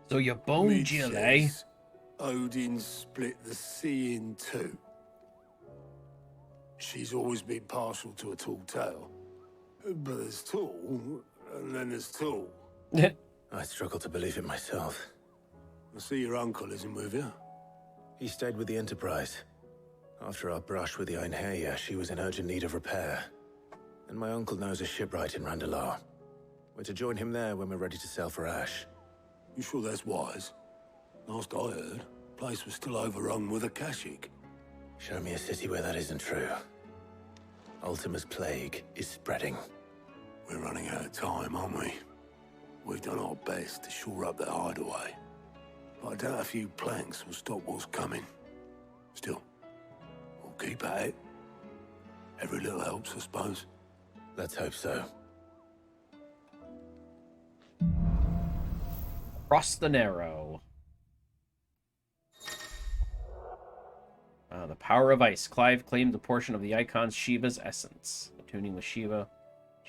So you boned Jill, eh? Odin split the sea in two. She's always been partial to a tall tale. But there's tall, and then there's tall. I struggle to believe it myself. I see your uncle isn't with you. He stayed with the Enterprise. After our brush with the Einherja, she was in urgent need of repair. And my uncle knows a shipwright in Randalar. We're to join him there when we're ready to sail for Ash. You sure that's wise? Last I heard, the place was still overrun with Akashic. Show me a city where that isn't true. Ultima's plague is spreading. We're running out of time, aren't we? We've done our best to shore up the hideaway. But I doubt a few planks will stop what's coming. Still, we'll keep at it. Every little helps, I suppose. Let's hope so. Across the Narrow. The power of ice. Clive claimed a portion of the icon's Shiva's essence. Attuning with Shiva,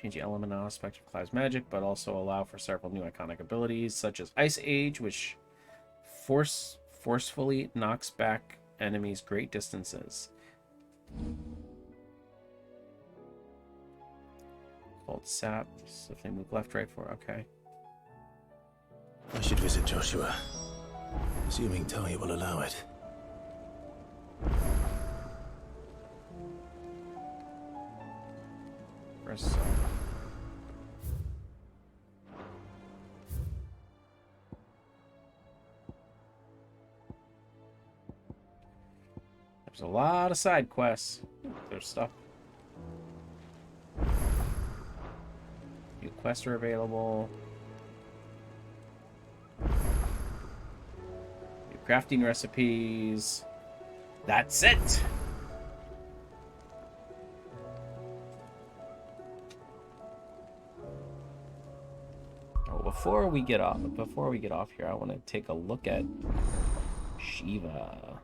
change the element and aspect of Clive's magic, but also allow for several new iconic abilities, such as Ice Age, which forcefully knocks back enemies great distances. Hold sap, so if they move left, right, forward. Okay. I should visit Joshua. Assuming Talia will allow it. Where's There's a lot of side quests. There's stuff. New quests are available. New crafting recipes. That's it. Oh, before we get off here, I want to take a look at Shiva.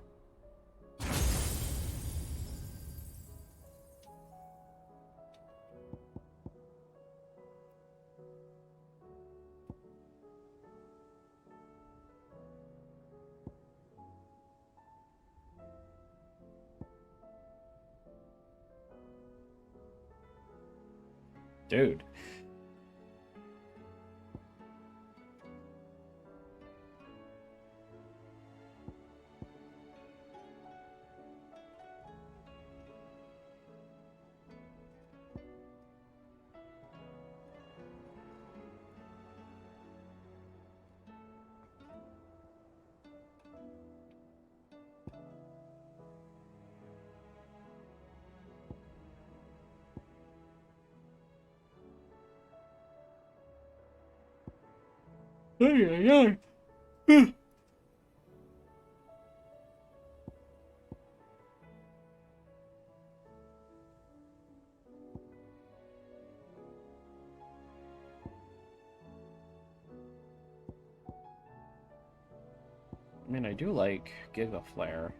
Dude. I mean, I do like Giga Flare.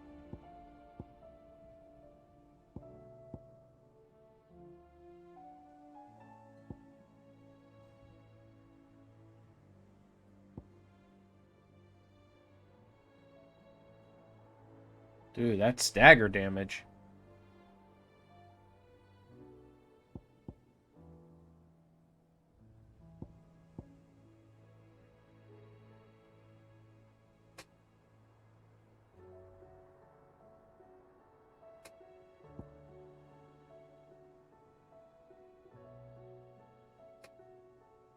Dude, that's stagger damage.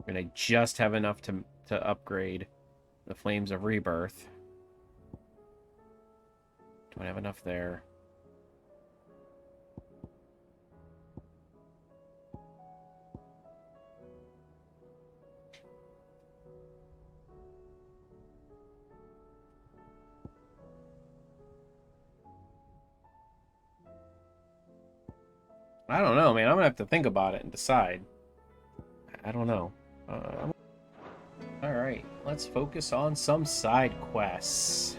And I just have enough to upgrade the Flames of Rebirth. Don't have enough there. I don't know, man. I'm gonna have to think about it and decide. I don't know. Alright, let's focus on some side quests.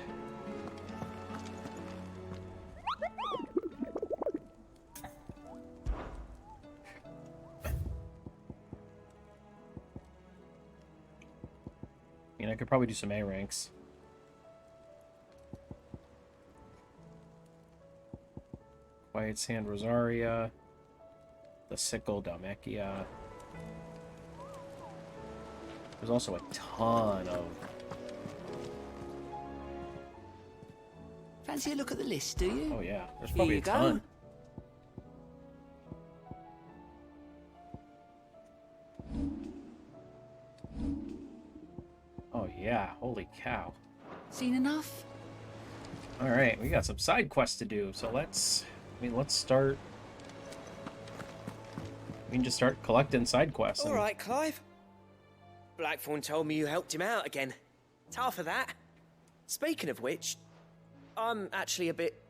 mean, I could probably do some A ranks. Quiet Sand Rosaria. The Sickle Dalmacia. There's also a ton of... Fancy a look at the list, do you? Oh yeah, there's Here probably you a go. ton. Oh yeah, holy cow. Seen enough? Alright, we got some side quests to do, so let's start... We can just start collecting side quests. All right, Clive. Blackthorn told me you helped him out again. It's half of that. Speaking of which, I'm actually a bit,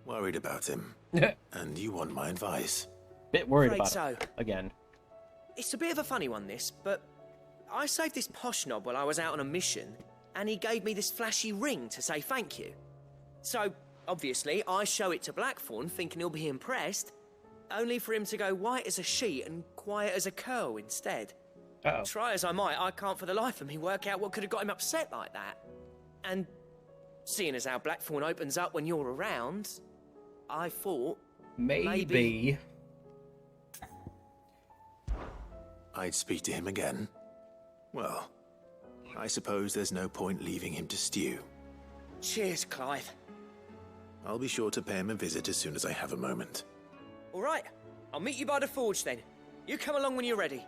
Worried about him. And... And you want my advice. bit worried Afraid about so. it. Again. It's a bit of a funny one, this, but I saved this posh knob while I was out on a mission, and he gave me this flashy ring to say thank you. So, obviously, I show it to Blackthorn, thinking he'll be impressed, only for him to go white as a sheet and quiet as a curl instead. Uh-oh. Try as I might, I can't for the life of me work out what could have got him upset like that. And seeing as how Blackthorn opens up when you're around, I thought... Maybe. I'd speak to him again. Well, I suppose there's no point leaving him to stew. Cheers, Clive. I'll be sure to pay him a visit as soon as I have a moment. All right, I'll meet you by the forge then. You come along when you're ready.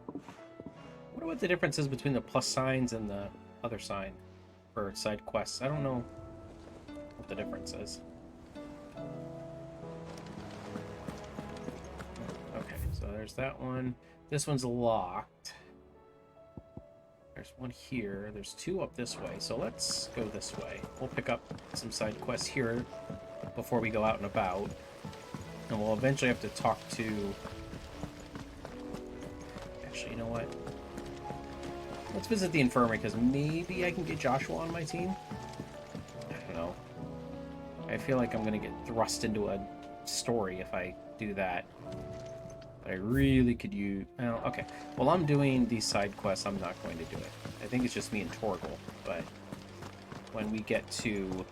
I wonder what the difference is between the plus signs and the other sign for side quests. I don't know what the difference is. Okay, so there's that one. This one's locked. There's one here. There's two up this way. So let's go this way. We'll pick up some side quests here before we go out and about. And we'll eventually have to talk to... Actually, you know what? Let's visit the infirmary, because maybe I can get Joshua on my team? I don't know. I feel like I'm going to get thrust into a story if I do that. But I really could use... Well, okay. While I'm doing these side quests, I'm not going to do it. I think it's just me and Torgal. But when we get to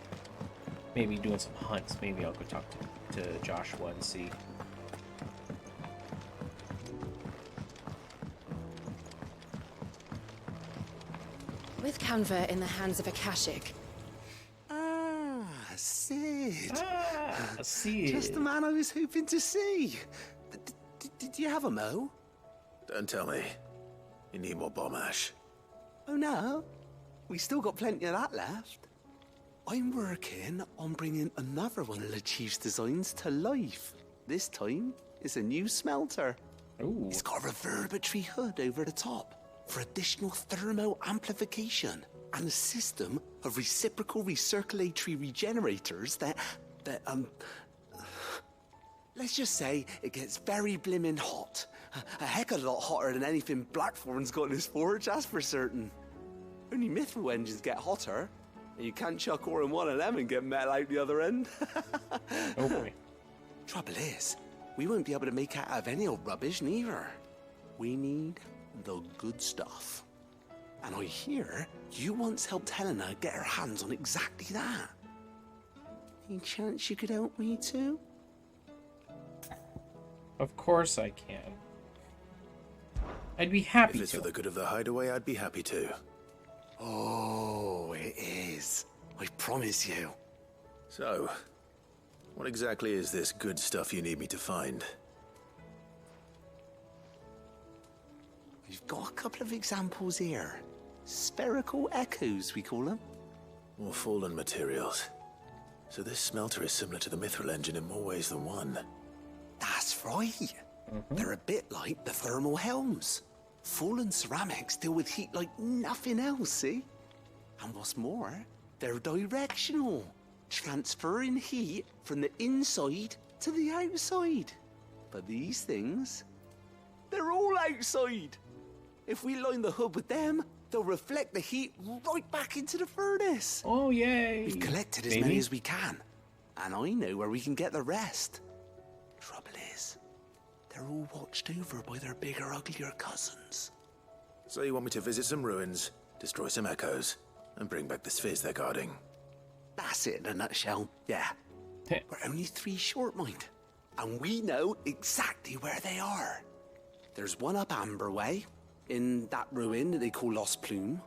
maybe doing some hunts, maybe I'll go talk to Joshua and see. With Canva in the hands of Akashic. Ah, Sid. Ah, see. Just the man I was hoping to see. Did you have a mo? Don't tell me. You need more bomb ash. Oh no, we still got plenty of that left. I'm working on bringing another one of the Chief's designs to life. This time, it's a new smelter. Ooh. It's got a reverberatory hood over the top for additional thermo amplification and a system of reciprocal recirculatory regenerators that let's just say it gets very blimmin' hot. A heck of a lot hotter than anything Blackthorn's got in his forge, that's for certain. Only mithril engines get hotter, and you can't chuck ore in one of them and get metal out the other end. Oh boy. Trouble is, we won't be able to make out of any old rubbish neither. We need the good stuff. And I hear you once helped Helena get her hands on exactly that. Any chance you could help me too? Of course I can. I'd be happy If it's to. for the good of the hideaway, I'd be happy to. Oh, it is. I promise you. So, what exactly is this good stuff you need me to find? We've got a couple of examples here. Spherical echoes, we call them. More fallen materials. So this smelter is similar to the mithril engine in more ways than one. That's right. They're a bit like the thermal helms. Fallen ceramics deal with heat like nothing else, see? And what's more, they're directional, transferring heat from the inside to the outside. But these things, they're all outside. If we line the hood with them, they'll reflect the heat right back into the furnace. Oh, yay. We've collected as Maybe. many as we can, and I know where we can get the rest. Trouble is, They're all watched over by their bigger, uglier cousins. So you want me to visit some ruins, destroy some echoes, and bring back the spheres they're guarding? That's it in a nutshell, yeah. We're only 3 short, mind. And we know exactly where they are. There's one up Amber Way, in that ruin that they call Lost Plume,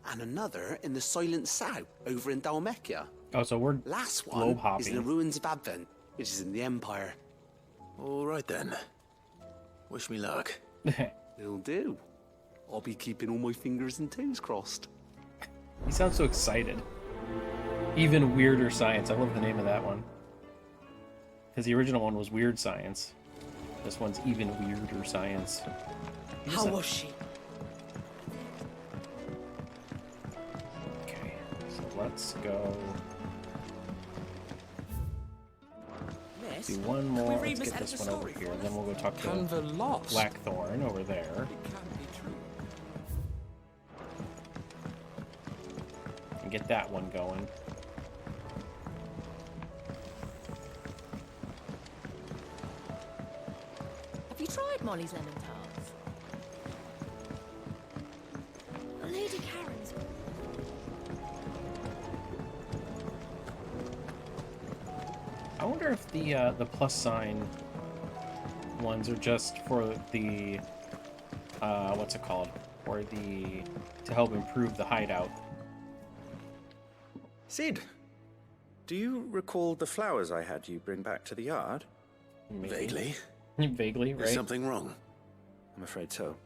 and another in the Silent South, over in Dalmekia. Oh, so we're Last globe one is in the hopping. ruins of Advent, which is in the Empire. All right then. Wish me luck. It'll do. I'll be keeping all my fingers and toes crossed. He sounds so excited. Even Weirder Science. I love the name of that one. Because the original one was Weird Science. This one's Even Weirder Science. How was she? Okay, so let's go Miss, do one can more. we read Let's Miss get this Edna's one over story here. for Then us? we'll go talk to Canva lost. Blackthorn over there. It can't be true. And get that one going. Have you tried Molly's lemon tarts? Lady Karen's. I wonder if the plus sign ones are just for the what's it called? Or the to help improve the hideout. Sid, do you recall the flowers I had you bring back to the yard? Maybe. Vaguely. Vaguely, Is right? something wrong? I'm afraid so.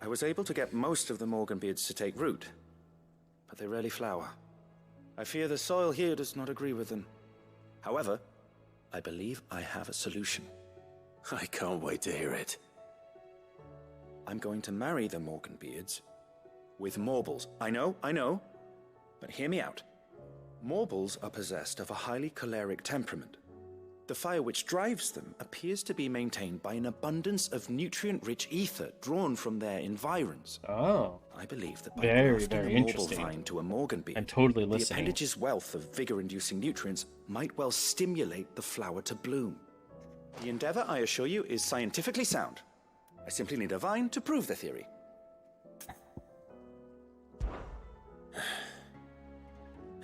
I was able to get most of the Morganbeards to take root, but they rarely flower. I fear the soil here does not agree with them. However, I believe I have a solution. I can't wait to hear it. I'm going to marry the Morganbeards with Morbles. I know, but hear me out. Morbles are possessed of a highly choleric temperament. The fire which drives them appears to be maintained by an abundance of nutrient-rich ether drawn from their environs. Oh, I believe that by Very, grafting very a Morble interesting. vine to a Morganbeard, I'm totally the listening. appendage's wealth of vigor-inducing nutrients might well stimulate the flower to bloom. The endeavor, I assure you, is scientifically sound. I simply need a vine to prove the theory.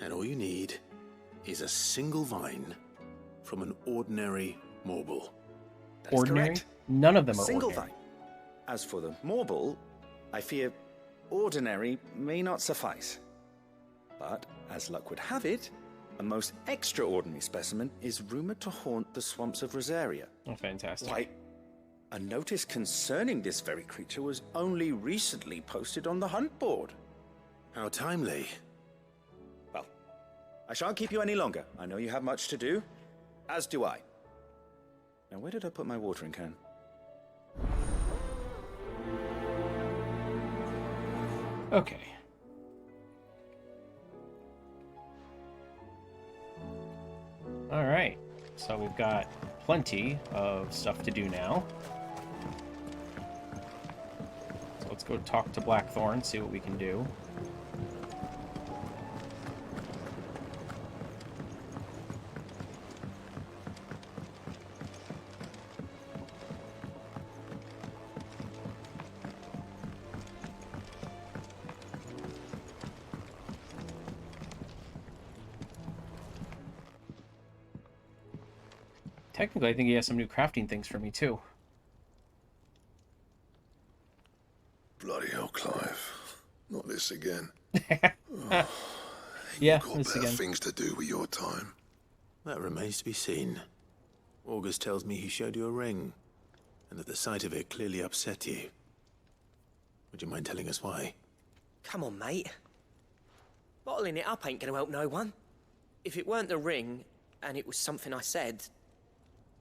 And all you need is a single vine from an ordinary Morble. That is ordinary? correct. None of them are Single ordinary. vine. As for the Morble, I fear ordinary may not suffice. But, as luck would have it, a most extraordinary specimen is rumored to haunt the swamps of Rosaria. Oh, fantastic. Why, a notice concerning this very creature was only recently posted on the hunt board. How timely. Well, I shan't keep you any longer. I know you have much to do, as do I. Now, where did I put my watering can? Okay. All right. So we've got plenty of stuff to do now. So let's go talk to Blackthorn, see what we can do. Technically, I think he has some new crafting things for me, too. Bloody hell, Clive. Not this again. Yeah, Got this better again. things to do with your time. That remains to be seen. August tells me he showed you a ring, and that the sight of it clearly upset you. Would you mind telling us why? Come on, mate. Bottling it up ain't gonna help no one. If it weren't the ring, and it was something I said,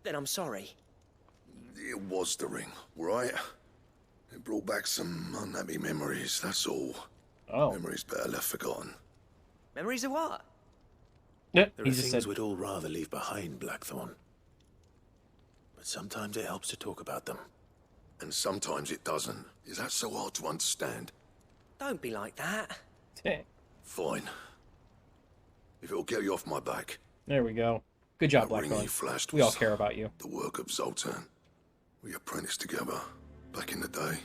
then I'm sorry. It was the ring, right? It brought back some unhappy memories, that's all. Oh. Memories better left forgotten. Memories of what? Yeah, There he are just things said, we'd all rather leave behind, Blackthorn. But sometimes it helps to talk about them. And sometimes it doesn't. Is that so hard to understand? Don't be like that. Fine. If it'll get you off my back. there we go. Good job, That ring Blackthorn. you flashed We all was care about you. The work of Zoltan. We apprenticed together, back in the day.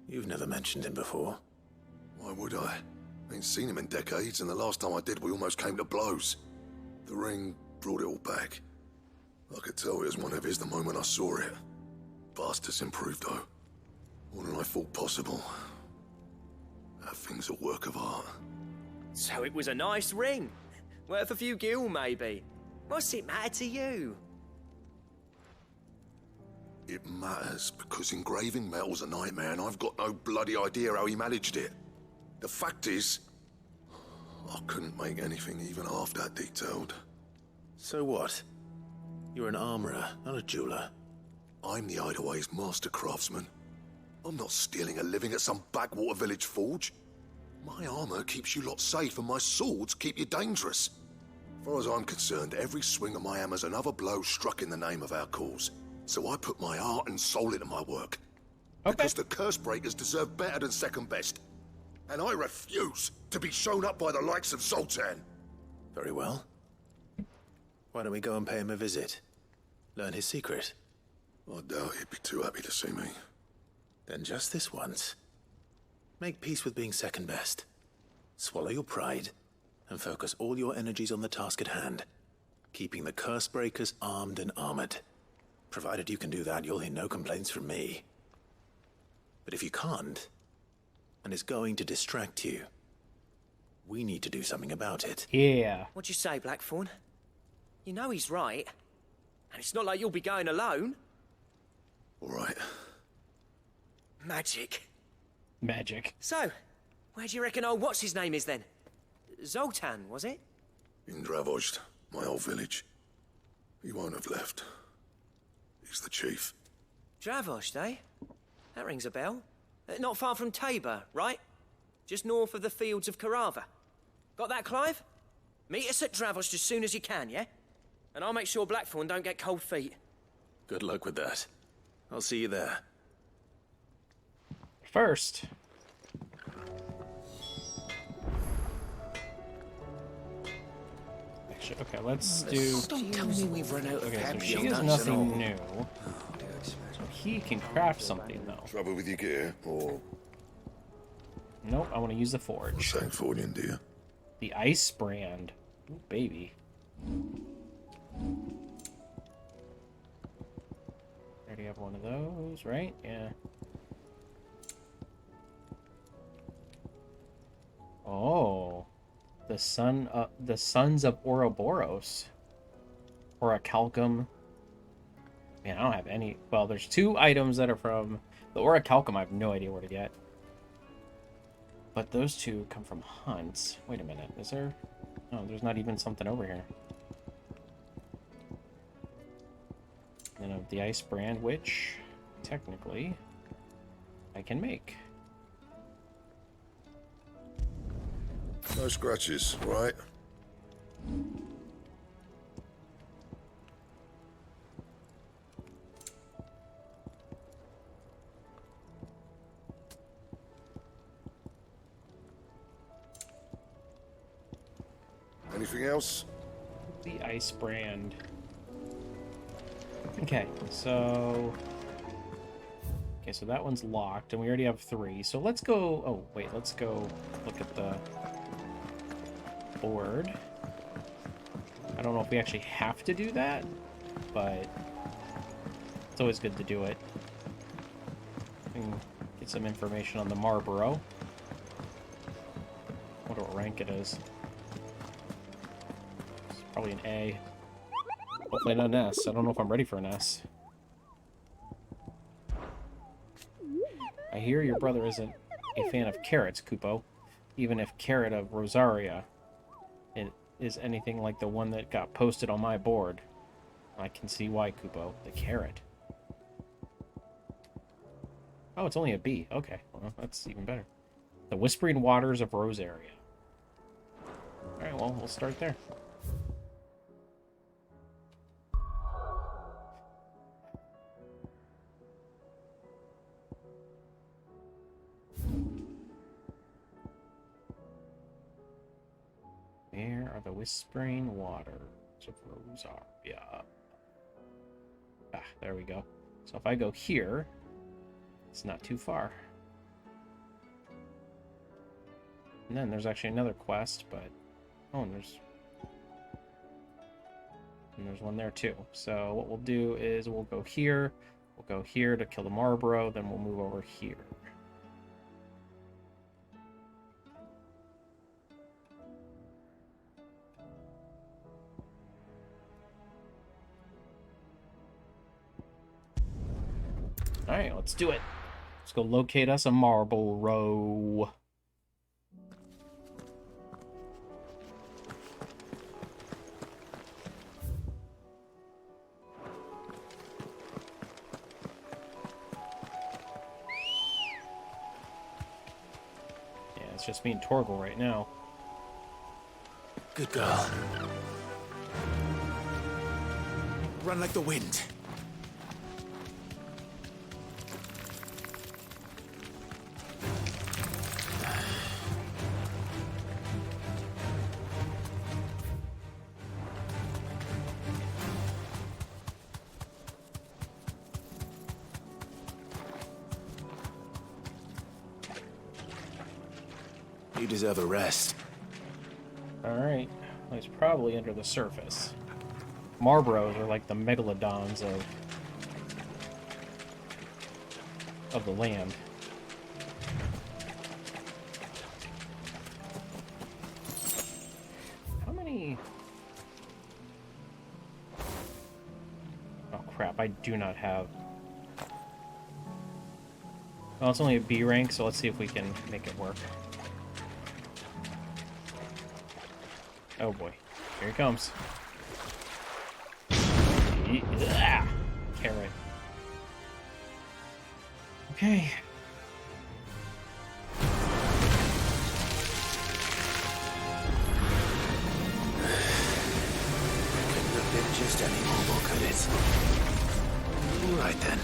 You've never mentioned him before. Why would I? Ain't seen him in decades, and the last time I did, we almost came to blows. The ring brought it all back. I could tell it was one of his the moment I saw it. Bastard's improved, though. More than I thought possible. That thing's a work of art. So it was a nice ring. Worth a few gil, maybe. What's it matter to you? It matters because engraving metal's a nightmare, and I've got no bloody idea how he managed it. The fact is, I couldn't make anything even half that detailed. So what? You're an armorer, not a jeweler. I'm the Hideaway's master craftsman. I'm not stealing a living at some backwater village forge. My armor keeps you lot safe, and my swords keep you dangerous. As far as I'm concerned, every swing of my hammer's another blow struck in the name of our cause. So I put my heart and soul into my work. Okay. Because the curse breakers deserve better than second best. And I refuse to be shown up by the likes of Zoltan. Very well. Why don't we go and pay him a visit? Learn his secret. I doubt he'd be too happy to see me. Then just this once. Make peace with being second best. Swallow your pride, and focus all your energies on the task at hand. Keeping the curse breakers armed and armored. Provided you can do that, you'll hear no complaints from me. But if you can't, and it's going to distract you, we need to do something about it. Yeah. What'd you say, Blackthorn? You know he's right. And it's not like you'll be going alone. All right. Magic. Magic. So, where do you reckon old what's-his-name is then? Zoltan, was it? In Dravozd, my old village. He won't have left. He's the chief. Dravozd, eh? That rings a bell. Not far from Tabor, right? Just north of the fields of Carava. Got that, Clive? Meet us at Dravozd as soon as you can, yeah? And I'll make sure Blackthorn don't get cold feet. Good luck with that. I'll see you there. First. Actually, okay, let's do... Don't tell me we've run out of Okay, so pepper she on has that nothing snow. new. So he can craft something, though. Trouble with your gear, or Nope, I want to use the forge. saying forging, dear? The ice brand. Ooh, baby. Already have one of those, right? Yeah. Oh. The Sons of Ouroboros. Orichalcum. Man, I don't have any... Well, there's 2 items that are from... The Orichalcum I have no idea where to get. But those 2 come from hunts. Wait a minute, is there... Oh, there's not even something over here. And of the ice brand, which, technically, I can make. No scratches, right? Anything else? The ice brand. Okay, so... Okay, so that one's locked, and we already have 3. So let's go... Oh, wait, let's go look at the board. I don't know if we actually have to do that, but it's always good to do it. We can get some information on the Marlborough. I wonder what rank it is. It's probably an A. Hopefully not an S. I don't know if I'm ready for an S. I hear your brother isn't a fan of carrots, Kupo. Even if Carrot of Rosaria it is anything like the one that got posted on my board. I can see why, Kupo. The carrot. Oh, it's only a B. Okay, well, that's even better. The Whispering Waters of Rosaria. Alright, well, we'll start there. Where are the Whispering Waters of Rosaria? Ah, there we go. So if I go here, it's not too far. And then there's actually another quest, but... Oh, and there's one there too. So what we'll do is we'll go here to kill the Marlborough, then we'll move over here. Alright, let's do it. Let's go locate us a Marlborough. It's just me and Torgal right now. Good girl. Run like the wind. You deserve a rest. Alright. Well, he's probably under the surface. Marlboroughs are like the megalodons of the land. How many... Oh crap, I do not have... Well, it's only a B rank, so let's see if we can make it work. Oh boy, here he comes. Carrot. Okay. Couldn't have been just any more, could it? Right then.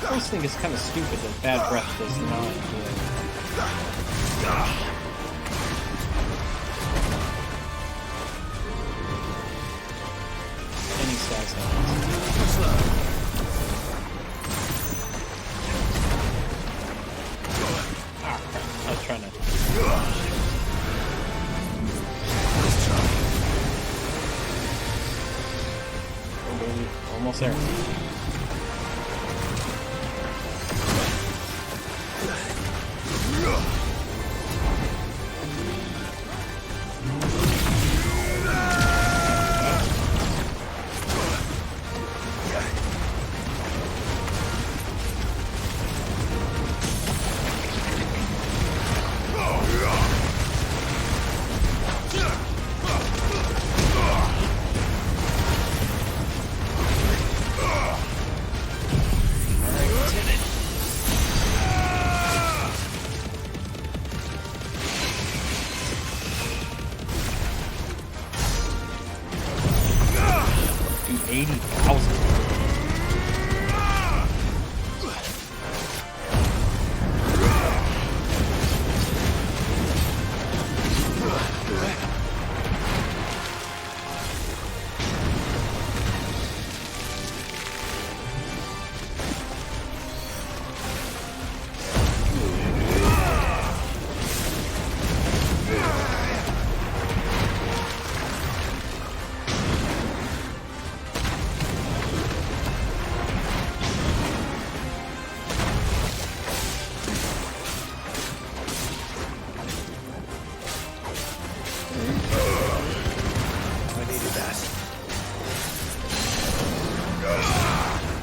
I always think it's kind of stupid that bad breath does not any status levels. Ah, crap. I was trying to... Oh, baby. Almost there.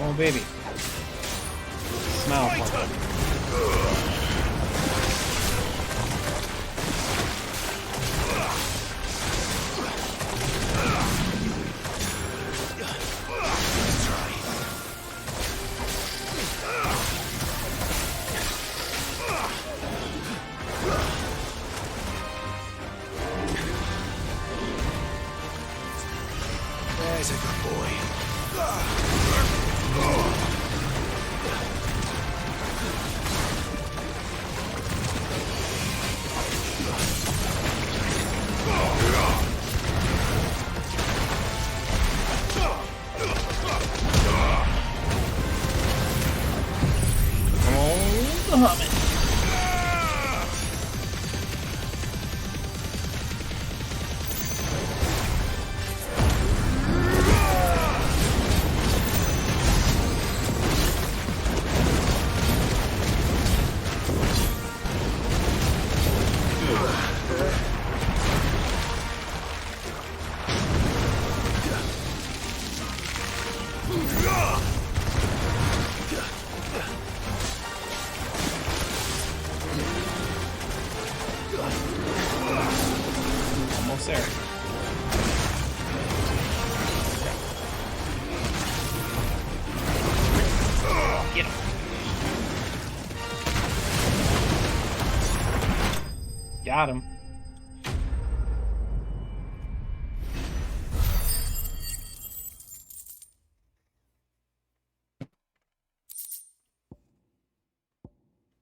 Oh, baby. Smile for me. There's a good boy. Oh, the Hummet. Almost there. Get him. Got him.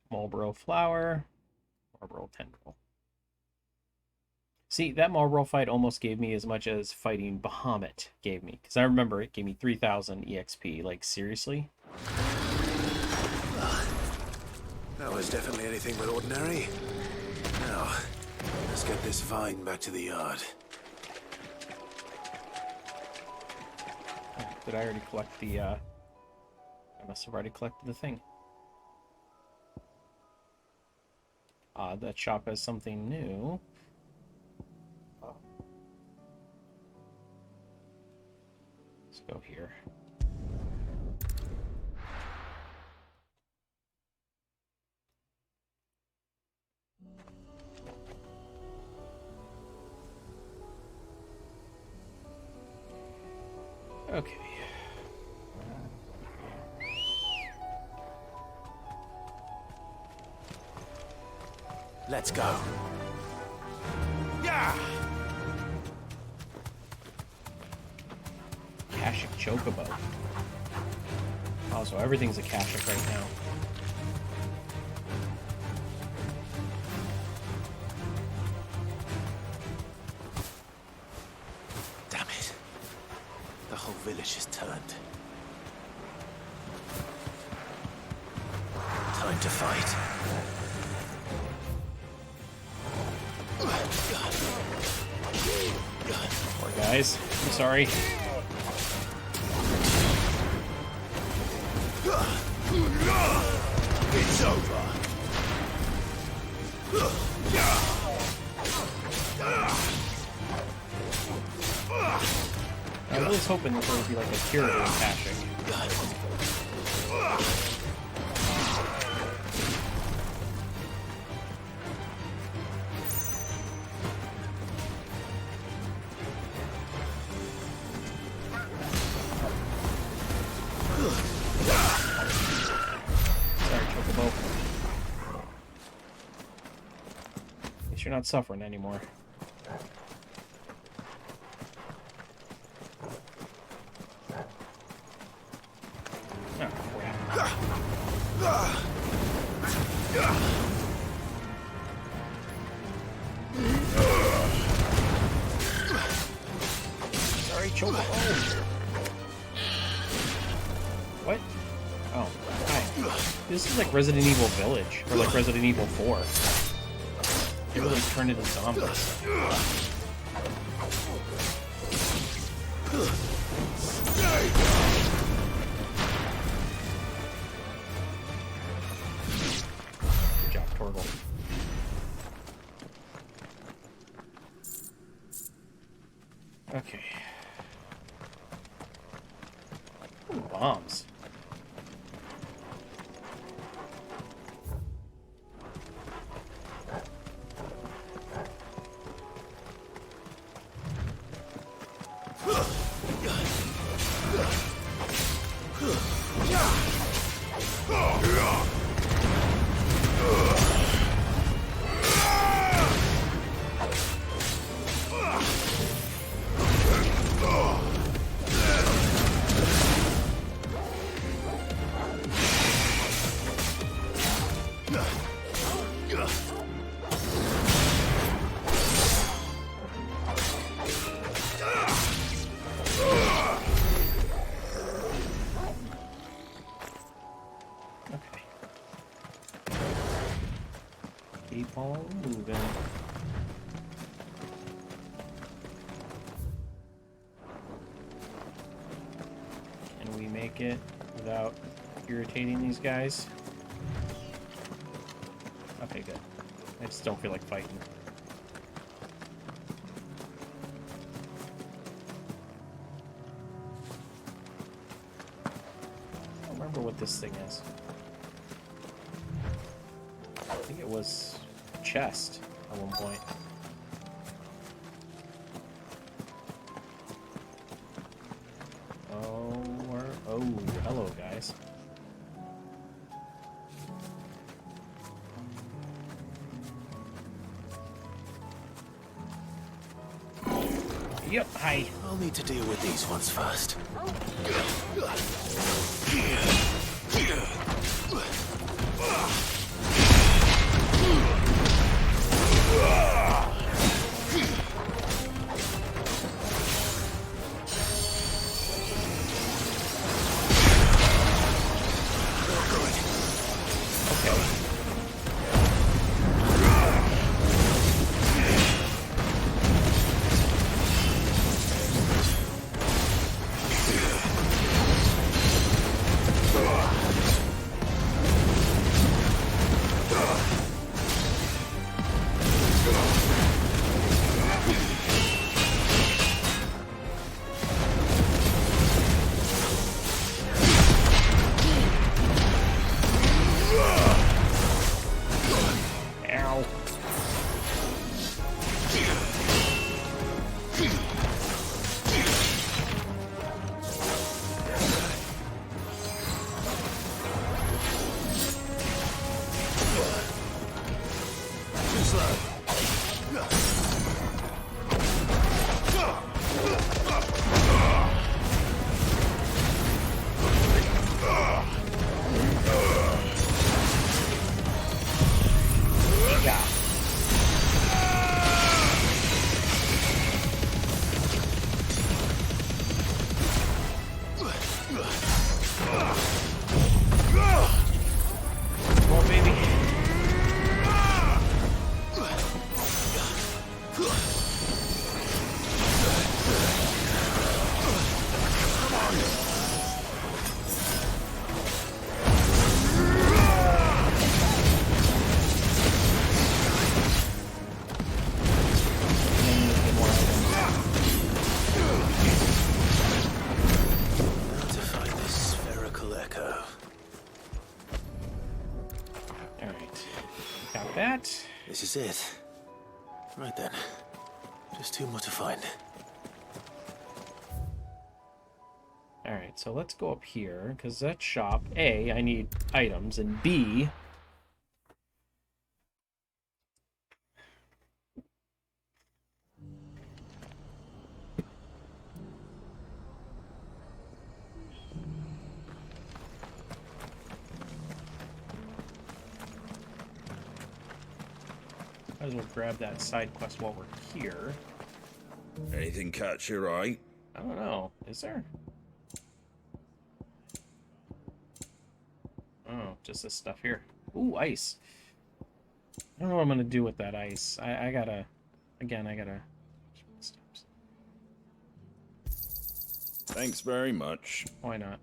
Marlboro flower. Marlboro tendril. See, that Marlboro fight almost gave me as much as fighting Bahamut gave me. Because I remember it gave me 3,000 EXP. Like, seriously? That was definitely anything but ordinary. Now, let's get this vine back to the yard. Oh, did I already collect the, I must have already collected the thing. That shop has something new. Let's go here. Okay. Let's go. Kashik Chocobo. Oh, so everything's a Kashik right now. Damn it. The whole village is turned. Time to fight. Poor guys. I'm sorry. It's over. I was hoping that there would be like a curative Kashik. Sorry, Chocobo. At least you're not suffering anymore. Oh, sorry, Chocobo. What? Oh, hi. This is like Resident Evil Village, or like Resident Evil 4. They really turned into zombies. Good job, Torgal. Okay. Ooh, bombs. Keep on moving. Can we make it without irritating these guys? Okay, good. I just don't feel like fighting. I don't remember what this thing is. I think it was a chest at one point. Oh, hello, guys. Yep, hi. I'll need to deal with these ones first. This is it. Right then. Just two more to find. Alright, so let's go up here, because that shop, A, I need items, and B... Might as well grab that side quest while we're here. Anything catch your eye? I don't know. Is there? Oh, just this stuff here. Ooh, ice. I don't know what I'm gonna do with that ice. I gotta... Again, I gotta... Thanks very much. Why not?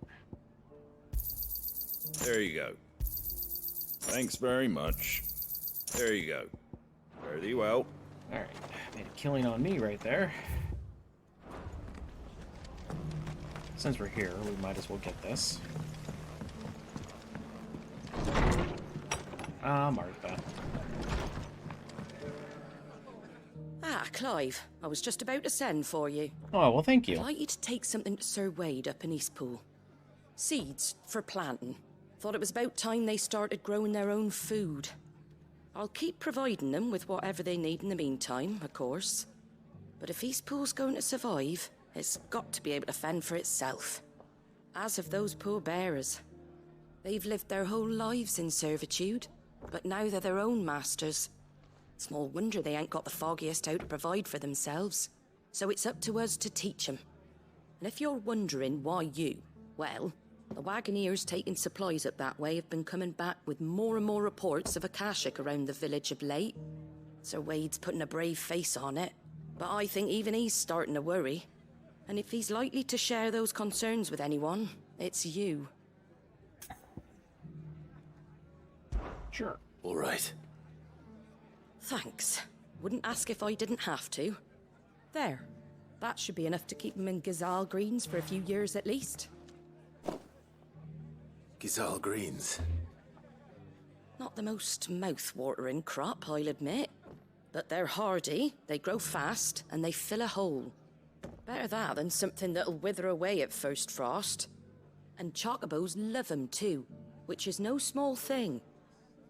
There you go. Thanks very much. There you go. Fare thee well. Alright, made a killing on me right there. Since we're here, we might as well get this. Martha. Ah, Clive. I was just about to send for you. Oh, well, thank you. I'd like you to take something to Sir Wade up in Eastpool. Seeds for planting. Thought it was about time they started growing their own food. I'll keep providing them with whatever they need in the meantime, of course. But if Eastpool's going to survive, it's got to be able to fend for itself. As have those poor bearers. They've lived their whole lives in servitude, but now they're their own masters. Small wonder they ain't got the foggiest how to provide for themselves. So it's up to us to teach them. And if you're wondering why you, well, The wagoneers taking supplies up that way have been coming back with more and more reports of Akashic around the village of late. Sir Wade's putting a brave face on it, but I think even he's starting to worry. And if he's likely to share those concerns with anyone, it's you. Sure. All right. Thanks. Wouldn't ask if I didn't have to. There. That should be enough to keep him in Gazal Greens for a few years at least. Gazal Greens. Not the most mouth-watering crop, I'll admit. But they're hardy, they grow fast, and they fill a hole. Better that than something that'll wither away at first frost. And chocobos love 'em too, which is no small thing.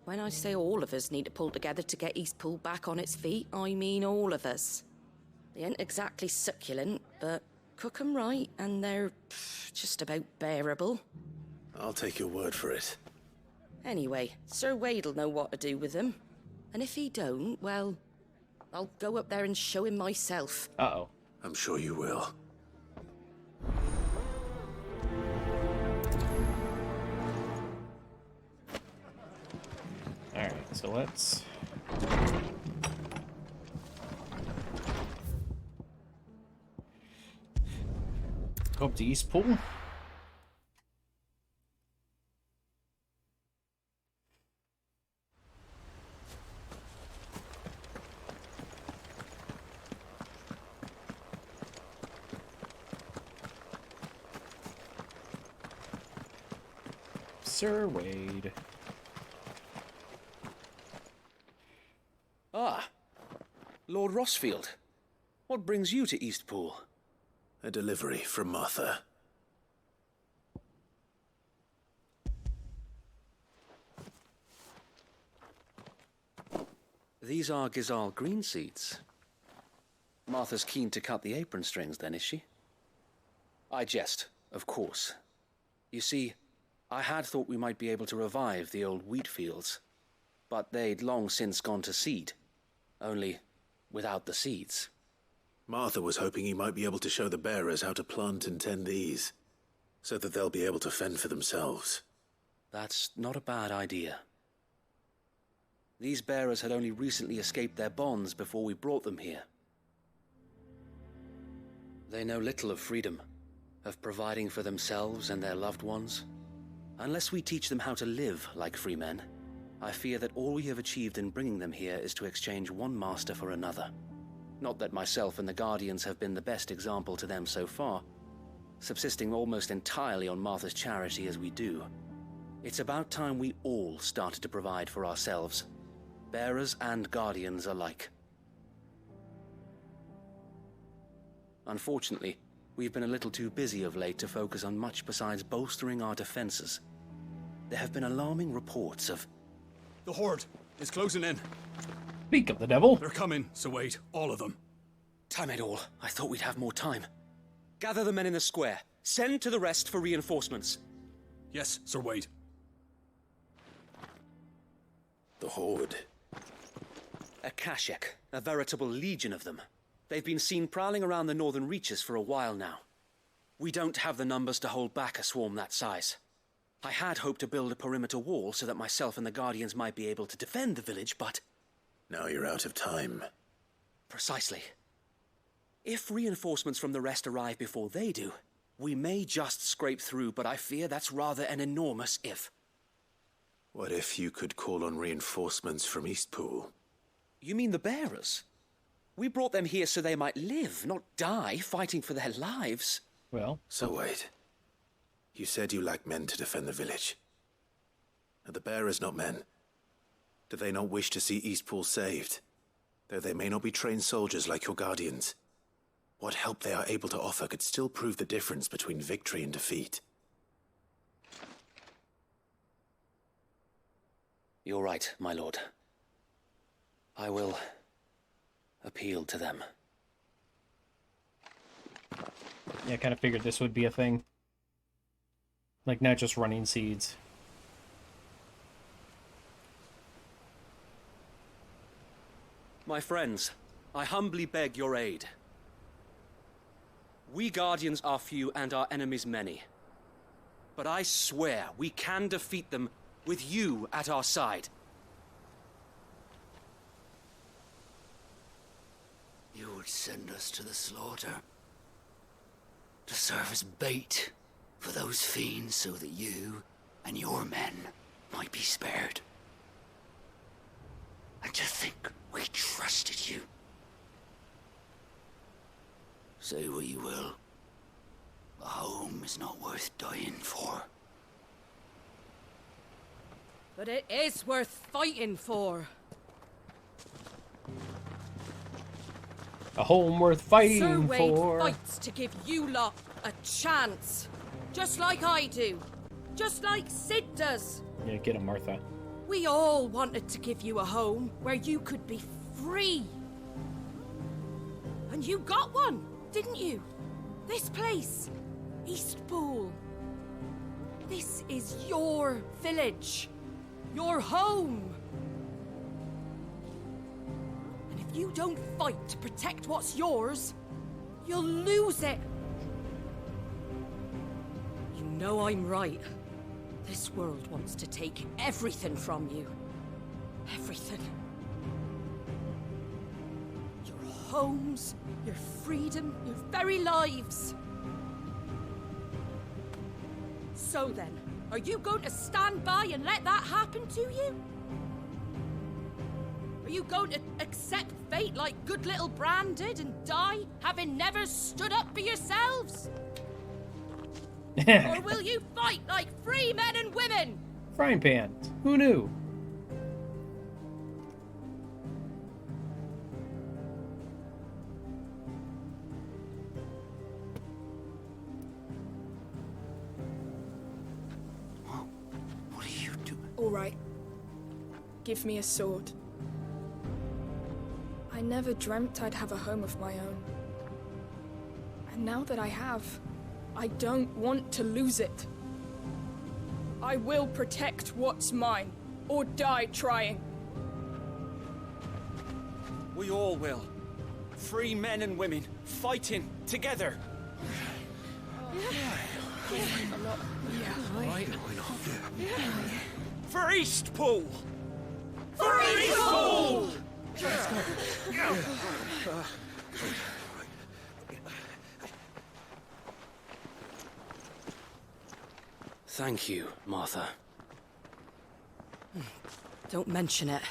When I say all of us need to pull together to get Eastpool back on its feet, I mean all of us. They ain't exactly succulent, but cook 'em right, and they're just about bearable. I'll take your word for it. Anyway, Sir Wade'll know what to do with them. And if he don't, well, I'll go up there and show him myself. Uh-oh. I'm sure you will. Alright, so let's... go up to Eastpool. Sir Wade. Ah, Lord Rosfield. What brings you to Eastpool? A delivery from Martha. These are Gazal green seeds. Martha's keen to cut the apron strings, then, is she? I jest, of course. You see, I had thought we might be able to revive the old wheat fields, but they'd long since gone to seed, only without the seeds. Martha was hoping you might be able to show the bearers how to plant and tend these, so that they'll be able to fend for themselves. That's not a bad idea. These bearers had only recently escaped their bonds before we brought them here. They know little of freedom, of providing for themselves and their loved ones. Unless we teach them how to live like free men, I fear that all we have achieved in bringing them here is to exchange one master for another. Not that myself and the Guardians have been the best example to them so far, subsisting almost entirely on Martha's charity as we do. It's about time we all started to provide for ourselves, bearers and Guardians alike. Unfortunately, we've been a little too busy of late to focus on much besides bolstering our defenses. There have been alarming reports of... The Horde is closing in. Speak of the devil. They're coming, so wait, all of them. Damn it all, I thought we'd have more time. Gather the men in the square. Send to the rest for reinforcements. Yes, Sir Wade. The Horde. Akashic, a veritable legion of them. They've been seen prowling around the northern reaches for a while now. We don't have the numbers to hold back a swarm that size. I had hoped to build a perimeter wall so that myself and the Guardians might be able to defend the village, but... Now you're out of time. Precisely. If reinforcements from the rest arrive before they do, we may just scrape through, but I fear that's rather an enormous if. What if you could call on reinforcements from Eastpool? You mean the bearers? We brought them here so they might live, not die, fighting for their lives. Well... So wait. You said you lack men to defend the village. Are the bearers not men? Do they not wish to see Eastpool saved? Though they may not be trained soldiers like your Guardians, what help they are able to offer could still prove the difference between victory and defeat. You're right, my lord. I will appeal to them. Yeah, I kind of figured this would be a thing. Like, not just running seeds. My friends, I humbly beg your aid. We Guardians are few and our enemies many. but I swear we can defeat them with you at our side. You would send us to the slaughter, to serve as bait for those fiends so that you and your men might be spared. And to think we trusted you. Say what you will, a home is not worth dying for. But it is worth fighting for. A home worth fighting Sir Wade for. fights to give you lot a chance. Just like I do. Just like Sid does. Yeah, get him, Martha. We all wanted to give you a home where you could be free. And you got one, didn't you? This place, Eastpool. This is your village. Your home. And if you don't fight to protect what's yours, you'll lose it. You know I'm right. This world wants to take everything from you. Everything. Your homes, your freedom, your very lives. So then, are you going to stand by and let that happen to you? Are you going to accept fate like good little Bran did and die, having never stood up for yourselves? Or will you fight like free men and women? Frying pan. Who knew? What are you doing? All right. Give me a sword. I never dreamt I'd have a home of my own. And now that I have, I don't want to lose it. I will protect what's mine, or die trying. We all will. Free men and women, fighting together. For Eastpool! For Eastpool! Thank you, Martha. Don't mention it.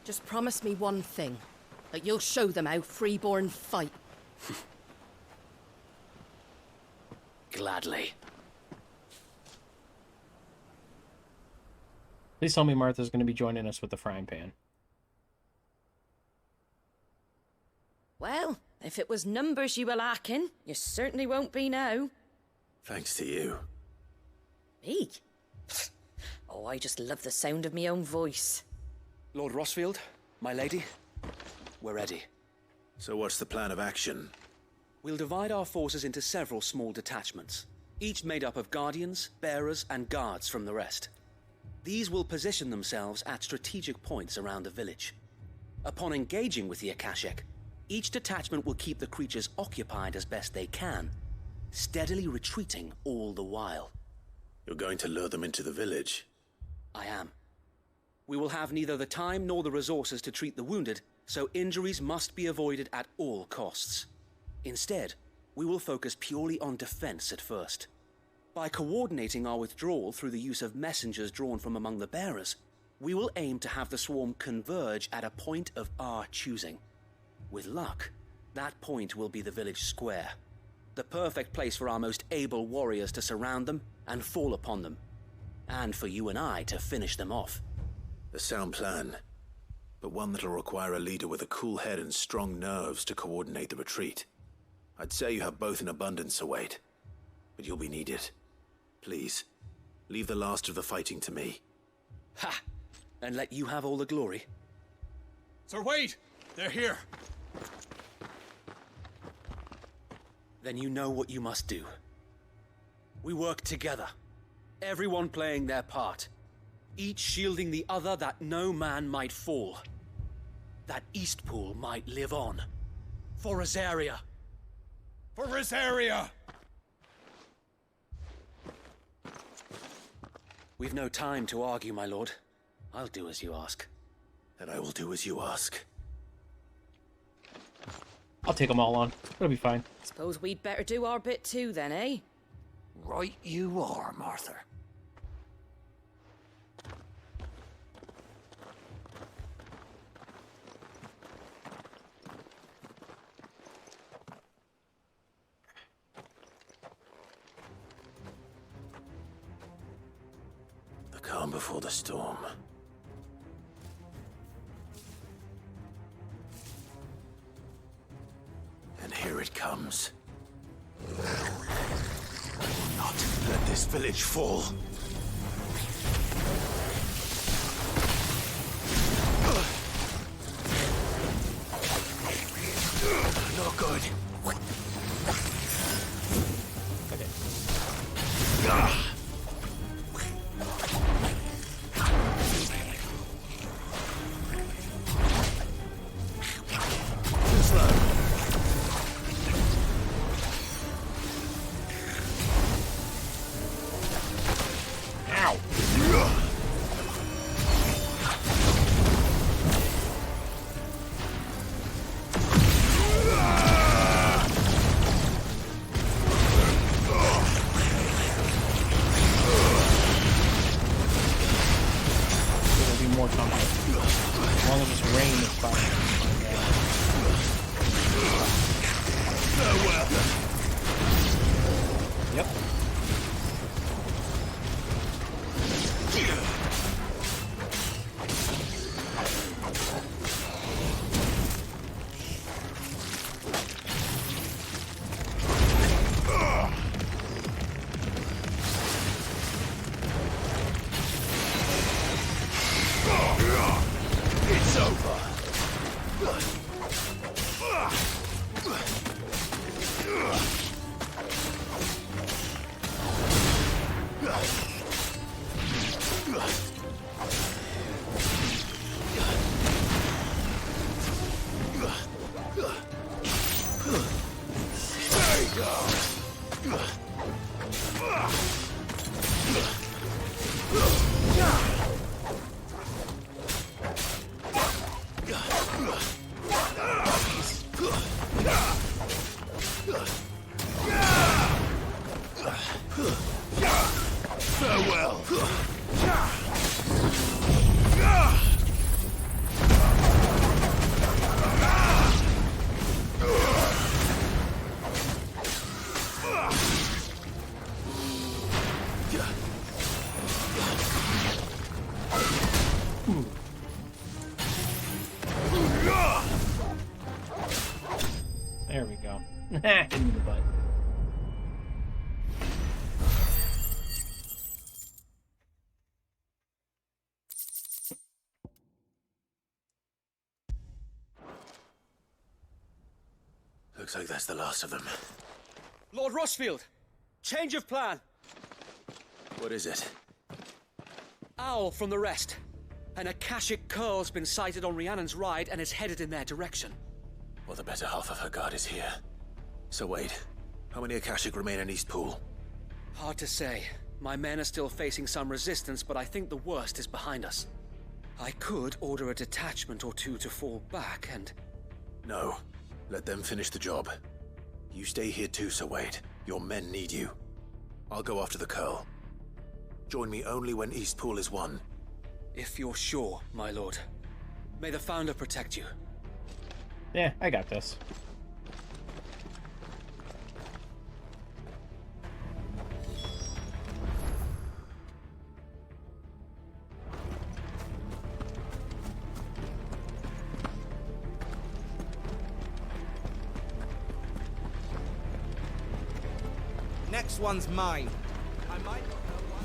Just promise me one thing. That you'll show them how freeborn fight. Gladly. Please tell me Martha's going to be joining us with the frying pan. Well, if it was numbers you were lacking, you certainly won't be now. Thanks to you. Me? Oh, I just love the sound of my own voice. Lord Rosfield, my lady, we're ready. So what's the plan of action? We'll divide our forces into several small detachments, each made up of guardians, bearers, and guards from the rest. These will position themselves at strategic points around the village. Upon engaging with the Akashic, each detachment will keep the creatures occupied as best they can, steadily retreating all the while. You're going to lure them into the village? I am. We will have neither the time nor the resources to treat the wounded, so injuries must be avoided at all costs. Instead, we will focus purely on defense at first. By coordinating our withdrawal through the use of messengers drawn from among the bearers, we will aim to have the swarm converge at a point of our choosing. With luck, that point will be the village square, the perfect place for our most able warriors to surround them and fall upon them, and for you and I to finish them off. A sound plan, but one that'll require a leader with a cool head and strong nerves to coordinate the retreat. I'd say you have both in abundance, Sir Wade, but you'll be needed. Please, leave the last of the fighting to me. Ha! And let you have all the glory. Sir Wade! They're here! Then you know what you must do. We work together, everyone playing their part, each shielding the other that no man might fall, that Eastpool might live on. For Rosaria! For Rosaria! We've no time to argue, my lord. I'll do as you ask. And I will do as you ask. I'll take them all on. It'll be fine. Suppose we'd better do our bit too, then, eh? Right you are, Martha. The calm before the storm. And here it comes. Not let this village fall. Not good. There we go. Hit me in the butt. Looks like that's the last of them. Lord Rosfield! Change of plan! What is it? Owl from the rest. An Akashic curl's been sighted on Rhiannon's ride and is headed in their direction. Well, the better half of her guard is here. So wait, how many Akashic remain in East Pool? Hard to say. My men are still facing some resistance, but I think the worst is behind us. I could order a detachment or two to fall back and... No. Let them finish the job. You stay here too, Sir Wade. Your men need you. I'll go after the Curl. Join me only when East Pool is won. If you're sure, my lord. May the Founder protect you. Yeah, I got this. Next one's mine. I might not know why.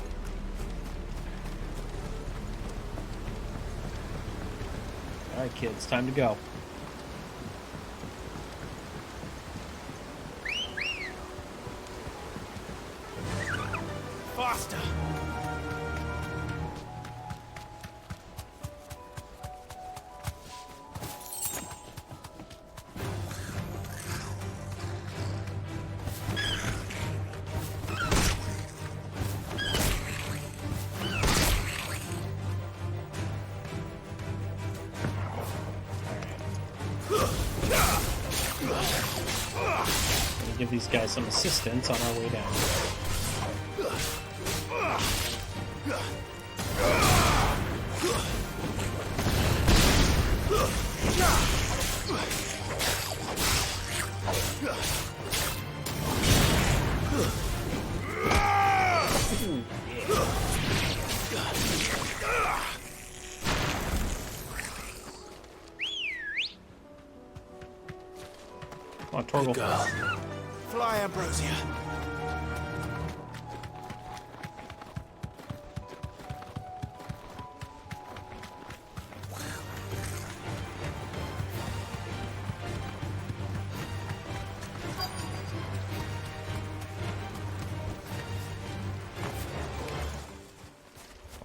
Alright, kids, time to go. Faster! give these guys some assistance on our way down. Come on, Torgal. Fly, Ambrosia.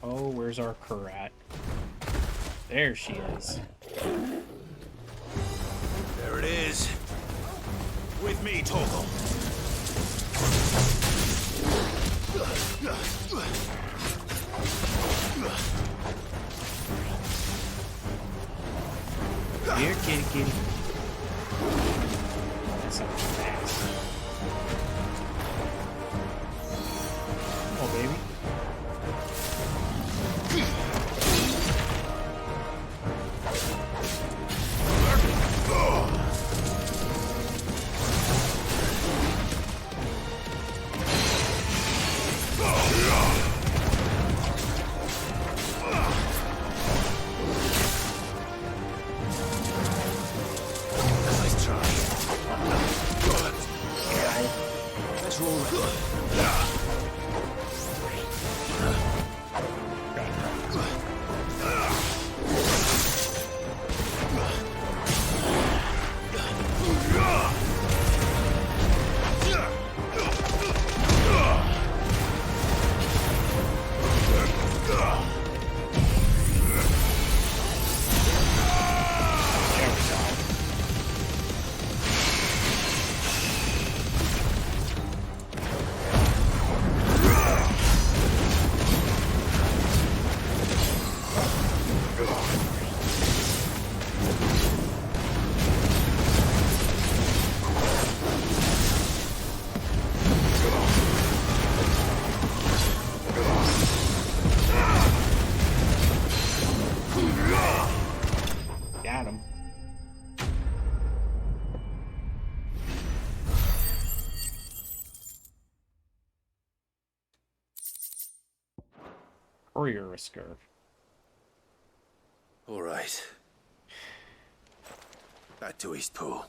Oh, where's our Karat? There she is. There it is. With me, Torgal. Here, kitty, kitty. That's so fast. Come on, baby. Got him. Courier Risker. All right. Back to Eastpool.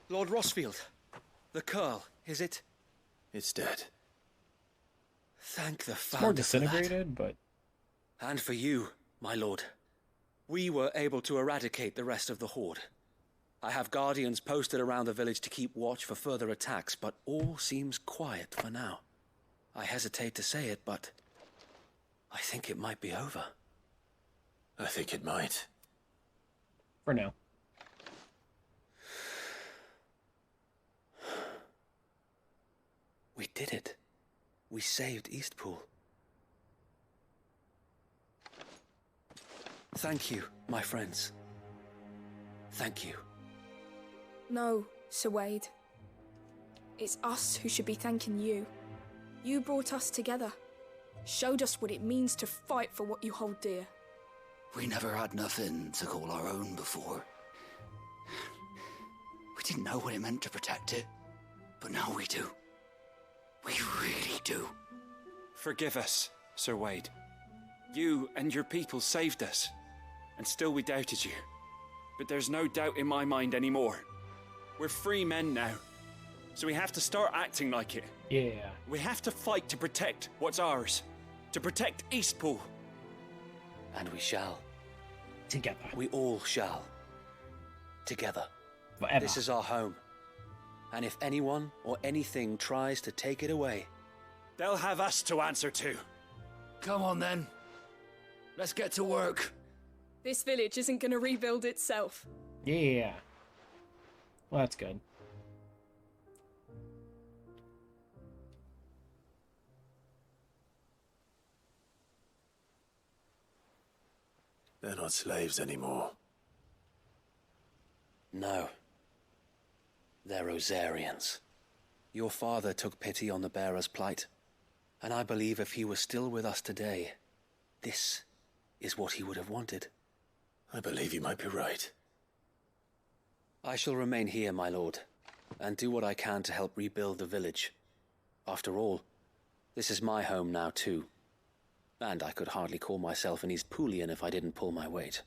Lord Rosfield, the Curl, is it? It's dead. Thank the It's more Founder for that. disintegrated, but And for you, my lord. We were able to eradicate the rest of the Horde. I have guardians posted around the village to keep watch for further attacks, but all seems quiet for now. I hesitate to say it, but I think it might be over. I think it might. for now. We did it. We saved Eastpool. Thank you, my friends. Thank you. No, Sir Wade. It's us who should be thanking you. You brought us together. Showed us what it means to fight for what you hold dear. We never had nothing to call our own before. We didn't know what it meant to protect it, but now we do. We really do. Forgive us, Sir Wade. You and your people saved us, and still we doubted you. But there's no doubt in my mind anymore. We're free men now, so we have to start acting like it. Yeah. We have to fight to protect what's ours, to protect Eastpool. And we shall. Together. We all shall. Together. Forever. This is our home. And if anyone or anything tries to take it away, they'll have us to answer to. Come on then. Let's get to work. This village isn't gonna rebuild itself. Yeah. Well, that's good. They're not slaves anymore. No. They're Rosarians. Your father took pity on the bearer's plight, and I believe if he was still with us today, this is what he would have wanted. I believe you might be right. I shall remain here, my lord, and do what I can to help rebuild the village. After all, this is my home now too, and I could hardly call myself an East Poolian if I didn't pull my weight.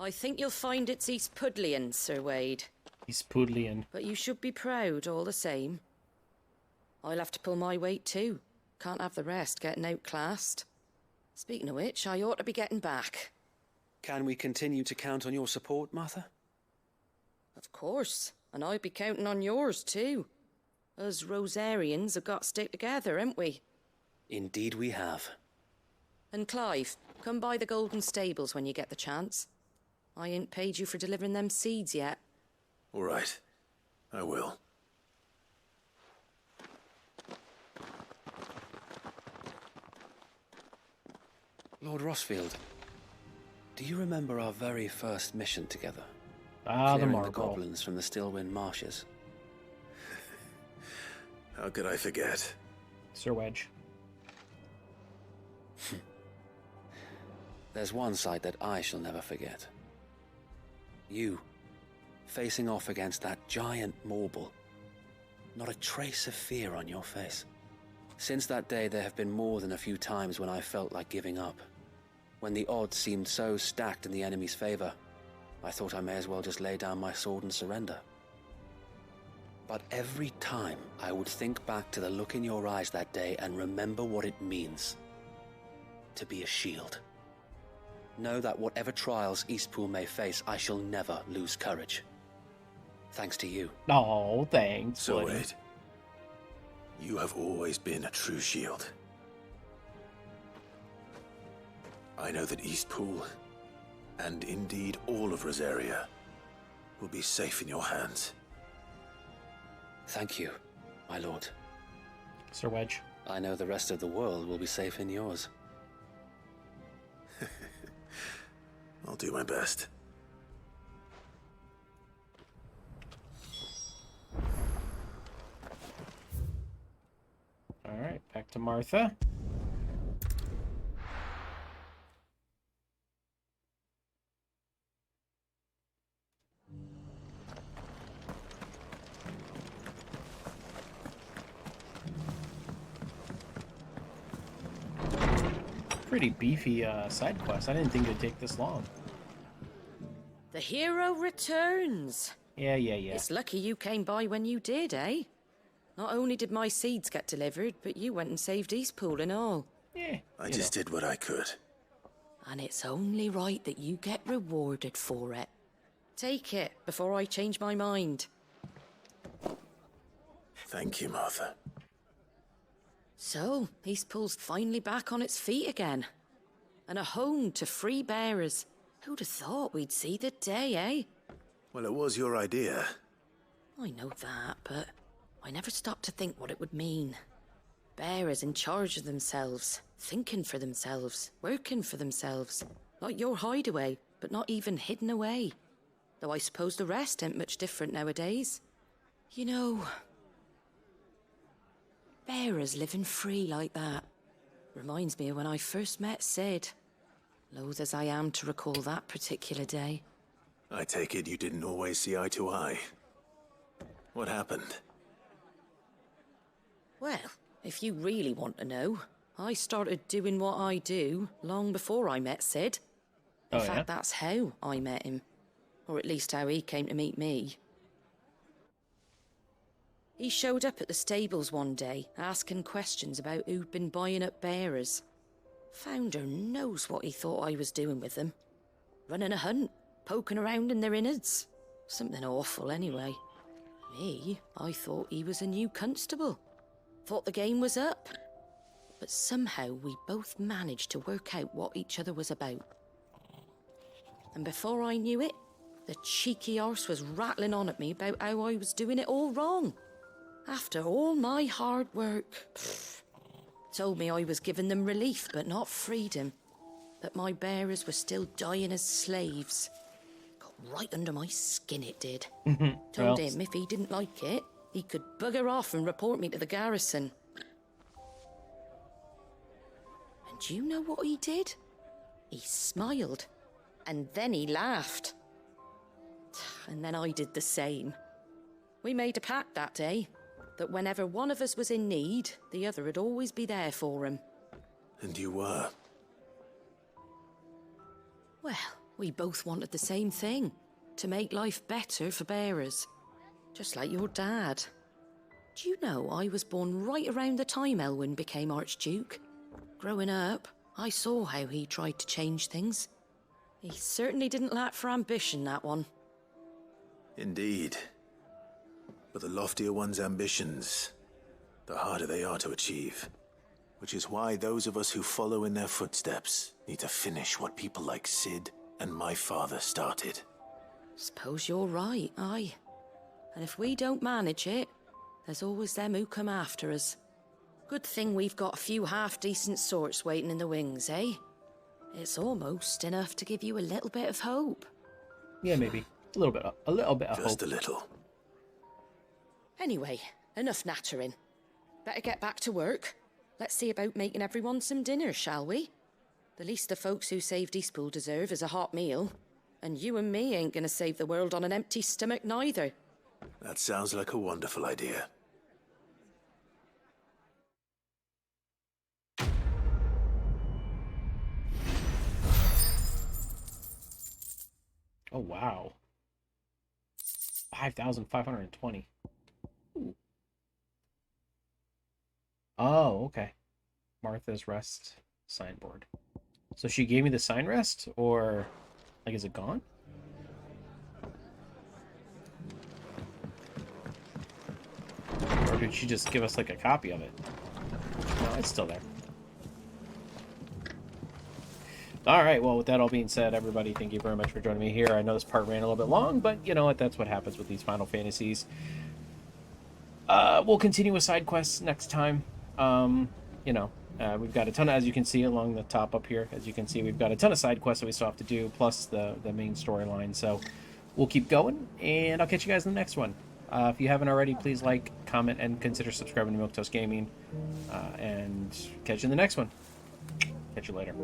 I think you'll find it's East Pudlian, Sir Wade. East Pudlian. But you should be proud all the same. I'll have to pull my weight too. Can't have the rest getting outclassed. Speaking of which, I ought to be getting back. Can we continue to count on your support, Martha? Of course, and I'd be counting on yours too. Us Rosarians have got to stick together, haven't we? Indeed we have. And Clive, come by the Golden Stables when you get the chance. I ain't paid you for delivering them seeds yet. All right. I will. Lord Rosfield, do you remember our very first mission together? Ah, the Clearing marble. the goblins from the Stillwind marshes. How could I forget? Sir Wedge. There's one sight that I shall never forget. You, facing off against that giant marble. Not a trace of fear on your face. Since that day, there have been more than a few times when I felt like giving up. When the odds seemed so stacked in the enemy's favor, I thought I may as well just lay down my sword and surrender. But every time I would think back to the look in your eyes that day and remember what it means to be a shield. Know that whatever trials Eastpool may face, I shall never lose courage. Thanks to you. Oh, thanks, So buddy. Wade, you have always been a true shield. I know that Eastpool, and indeed all of Rosaria, will be safe in your hands. Thank you, my lord. Sir Wedge. I know the rest of the world will be safe in yours. I'll do my best. All right, back to Martha. Pretty beefy side quest. I didn't think it'd take this long. The hero returns. Yeah. It's lucky you came by when you did, eh? Not only did my seeds get delivered, but you went and saved Eastpool and all. Yeah. I just did what I could. And it's only right that you get rewarded for it. Take it before I change my mind. Thank you, Martha. So, Eastpool's finally back on its feet again. And a home to free bearers. Who'd have thought we'd see the day, eh? Well, it was your idea. I know that, but I never stopped to think what it would mean. Bearers in charge of themselves, thinking for themselves, working for themselves. Like your hideaway, but not even hidden away. Though I suppose the rest ain't much different nowadays. You know, bearers living free like that reminds me of when I first met Sid. Loath as I am to recall that particular day. I take it you didn't always see eye to eye. What happened? Well, if you really want to know, I started doing what I do long before I met Sid. In fact, that's how I met him. Or at least how he came to meet me. He showed up at the stables one day, asking questions about who'd been buying up bearers. Founder knows what he thought I was doing with them. Running a hunt, poking around in their innards. Something awful anyway. Me, I thought he was a new constable. Thought the game was up. But somehow we both managed to work out what each other was about. And before I knew it, the cheeky arse was rattling on at me about how I was doing it all wrong. After all my hard work. Told me I was giving them relief, but not freedom. That my bearers were still dying as slaves. Got right under my skin, it did. Told him if he didn't like it, he could bugger off and report me to the garrison. And do you know what he did? He smiled. And then he laughed. And then I did the same. We made a pact that day, that whenever one of us was in need, the other would always be there for him. And you were? Well, we both wanted the same thing. To make life better for bearers. Just like your dad. Do you know I was born right around the time Elwyn became Archduke? Growing up, I saw how he tried to change things. He certainly didn't lack for ambition, that one. Indeed. But the loftier one's ambitions, the harder they are to achieve. Which is why those of us who follow in their footsteps need to finish what people like Sid and my father started. Suppose you're right, aye. And if we don't manage it, there's always them who come after us. Good thing we've got a few half-decent sorts waiting in the wings, eh? It's almost enough to give you a little bit of hope. Yeah, maybe. A little bit of hope. Just a little. Anyway, enough nattering. Better get back to work. Let's see about making everyone some dinner, shall we? The least the folks who saved Eastpool deserve is a hot meal. And you and me ain't gonna save the world on an empty stomach neither. That sounds like a wonderful idea. Oh, wow. 5,520. Ooh. Oh, okay. Martha's Rest signboard. So she gave me the sign rest, or like, is it gone? Or did she just give us like a copy of it? No, it's still there. All right, well, with that all being said, everybody, thank you very much for joining me here. I know this part ran a little bit long, but you know what? That's what happens with these Final Fantasies. We'll continue with side quests next time. You know, we've got a ton of, as you can see along the top up here, as you can see, we've got a ton of side quests that we still have to do, plus the main storyline. So we'll keep going, and I'll catch you guys in the next one. If you haven't already, please like, comment, and consider subscribing to Milquetoast Gaming. And catch you in the next one. Catch you later.